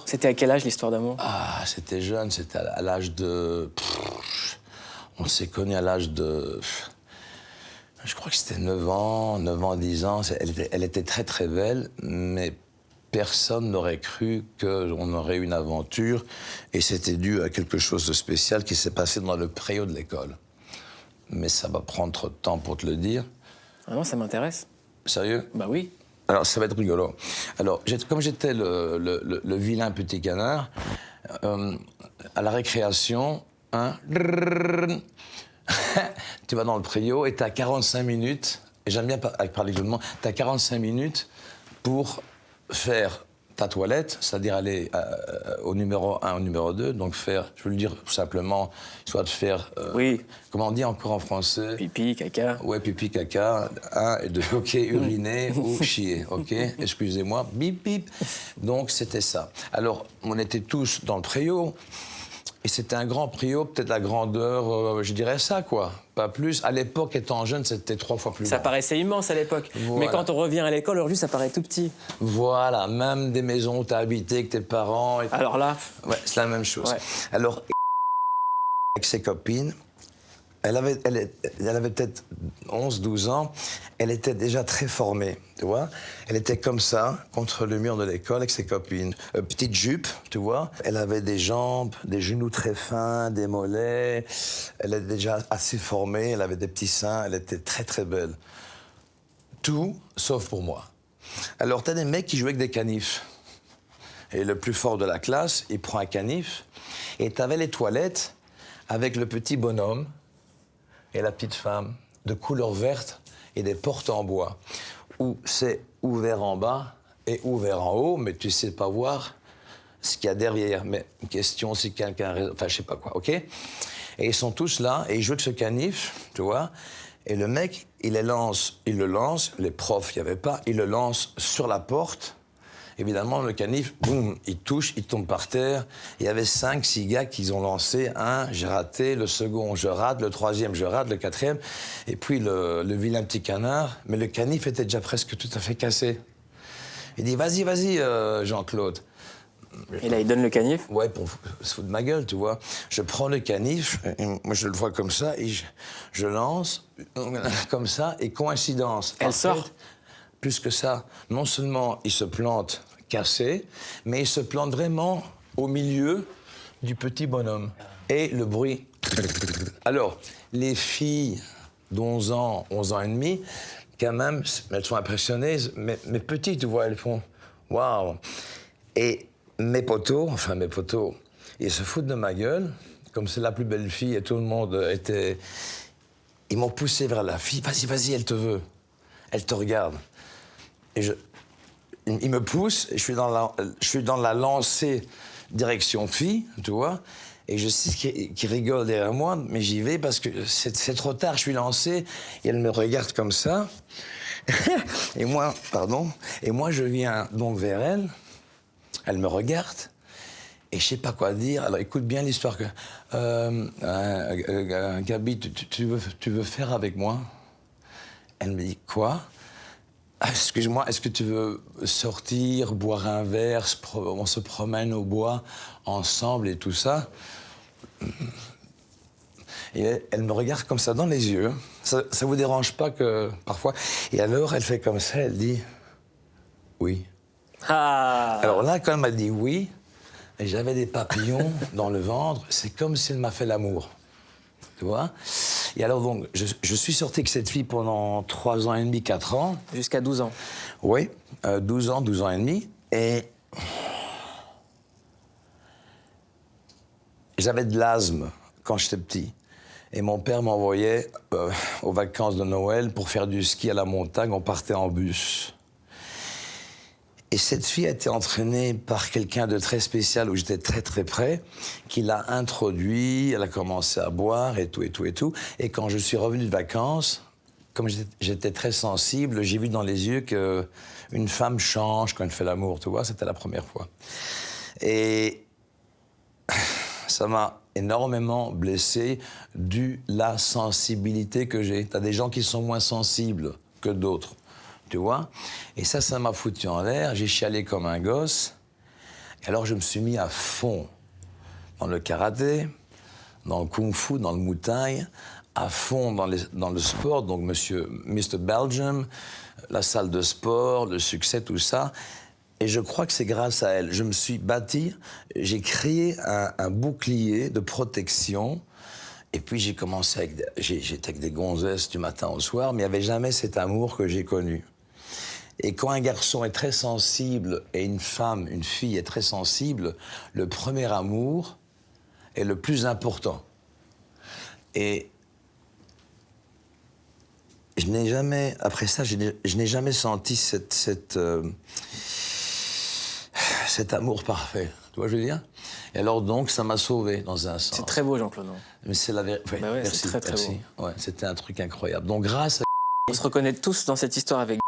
C'était à quel âge l'histoire d'amour? Ah, c'était jeune, c'était à l'âge de... On s'est connus à l'âge de... Je crois que c'était 9 ans, 10 ans. Elle était très très belle, mais personne n'aurait cru qu'on aurait eu une aventure. Et c'était dû à quelque chose de spécial qui s'est passé dans le préau de l'école. Mais ça va prendre trop de temps pour te le dire. Ah non, ça m'intéresse. Sérieux? Bah oui. Alors, ça va être rigolo. Alors, comme j'étais le vilain petit canard, à la récréation, hein, tu vas dans le préau et tu as 45 minutes, et j'aime bien parler tout le monde, tu as 45 minutes pour faire ta toilette, c'est-à-dire aller au numéro 1, au numéro 2, donc faire, je veux le dire simplement, soit de faire, Oui. comment on dit encore en français? Pipi, caca. Ouais, pipi, caca, et de ok, uriner ou chier, ok? Excusez-moi, bip, bip. Donc, c'était ça. Alors, on était tous dans le préau, et c'était un grand préau, peut-être la grandeur, je dirais ça, quoi. Pas plus. À l'époque, étant jeune, c'était 3 fois plus Ça grand. paraissait immense à l'époque. Voilà. Mais quand on revient à l'école, aujourd'hui, ça paraît tout petit. Voilà, même des maisons où tu as habité avec tes parents. Alors là... Ouais, c'est la même chose. Ouais. Alors, avec ses copines, elle avait peut-être 11, 12 ans. Elle était déjà très formée, tu vois. Elle était comme ça, contre le mur de l'école avec ses copines. Petite jupe, tu vois. Elle avait des jambes, des genoux très fins, des mollets. Elle était déjà assez formée, elle avait des petits seins. Elle était très, très belle. Tout, sauf pour moi. Alors, t'as des mecs qui jouaient avec des canifs. Et le plus fort de la classe, il prend un canif. Et t'avais les toilettes avec le petit bonhomme et la petite femme de couleur verte et des portes en bois où c'est ouvert en bas et ouvert en haut, mais tu sais pas voir ce qu'il y a derrière. Mais une question si quelqu'un... Enfin, je sais pas quoi, OK? Et ils sont tous là et ils jouent avec ce canif, tu vois. Et le mec, il le lance, les profs, il n'y avait pas, il le lance sur la porte. Évidemment, le canif, boum, il touche, il tombe par terre. Il y avait 5, 6 gars qui ont lancé. Un, j'ai raté. Le second, je rate. Le troisième, je rate. Le quatrième. Et puis le vilain petit canard. Mais le canif était déjà presque tout à fait cassé. Il dit, vas-y, Jean-Claude. Et là, il donne le canif. Ouais, pour se foutre de ma gueule, tu vois. Je prends le canif, et moi je le vois comme ça, et je lance, comme ça, et coïncidence. Elle En sort. fait, plus que ça, non seulement il se plante cassé, mais il se plante vraiment au milieu du petit bonhomme. Et le bruit. Alors, les filles d'11 ans, 11 ans et demi, quand même, elles sont impressionnées, mais petites, tu vois, elles font « waouh ». Et mes potos, ils se foutent de ma gueule, comme c'est la plus belle fille et tout le monde était... Ils m'ont poussé vers la fille, vas-y, elle te veut, elle te regarde. Et il me pousse, et je suis dans la lancée direction fille, tu vois, et je sais qu'il rigole derrière moi, mais j'y vais parce que c'est trop tard, je suis lancé, et elle me regarde comme ça, et moi, je viens donc vers elle, elle me regarde, et je sais pas quoi dire, alors écoute bien l'histoire que... Gabi, tu veux faire avec moi? Elle me dit, quoi? Excuse-moi, est-ce que tu veux sortir, boire un verre, on se promène au bois ensemble et tout ça? Et elle me regarde comme ça dans les yeux. Ça vous dérange pas que parfois... Et alors, elle fait comme ça, elle dit oui. Ah. Alors là, quand elle m'a dit oui, et j'avais des papillons dans le ventre, c'est comme si elle m'a fait l'amour. Tu vois? Et alors donc, je suis sorti avec cette fille pendant 3 ans et demi, 4 ans. Jusqu'à 12 ans. Oui, 12 ans et demi. Et j'avais de l'asthme quand j'étais petit. Et mon père m'envoyait aux vacances de Noël pour faire du ski à la montagne. On partait en bus. Et cette fille a été entraînée par quelqu'un de très spécial où j'étais très très près, qui l'a introduit, elle a commencé à boire et tout. Et quand je suis revenu de vacances, comme j'étais très sensible, j'ai vu dans les yeux qu'une femme change quand elle fait l'amour, tu vois, c'était la première fois. Et ça m'a énormément blessé dû la sensibilité que j'ai. T'as des gens qui sont moins sensibles que d'autres. Tu vois? Et ça m'a foutu en l'air, j'ai chialé comme un gosse. Et alors je me suis mis à fond dans le karaté, dans le kung-fu, dans le muay thai, à fond dans le sport, donc Mr. Belgium, la salle de sport, le succès, tout ça. Et je crois que c'est grâce à elle. Je me suis bâti, j'ai créé un bouclier de protection. Et puis j'ai commencé j'étais avec des gonzesses du matin au soir, mais il n'y avait jamais cet amour que j'ai connu. Et quand un garçon est très sensible et une fille est très sensible, le premier amour est le plus important. Et je n'ai jamais, après ça, je n'ai jamais senti cet amour parfait. Tu vois, je veux dire? Et alors donc, ça m'a sauvé dans un sens. C'est très beau, Jean-Claude. Mais c'est la vérité. Ouais, Bah ouais, merci, c'est très, très merci. Ouais, c'était un truc incroyable. Donc grâce à... On se reconnaît tous dans cette histoire avec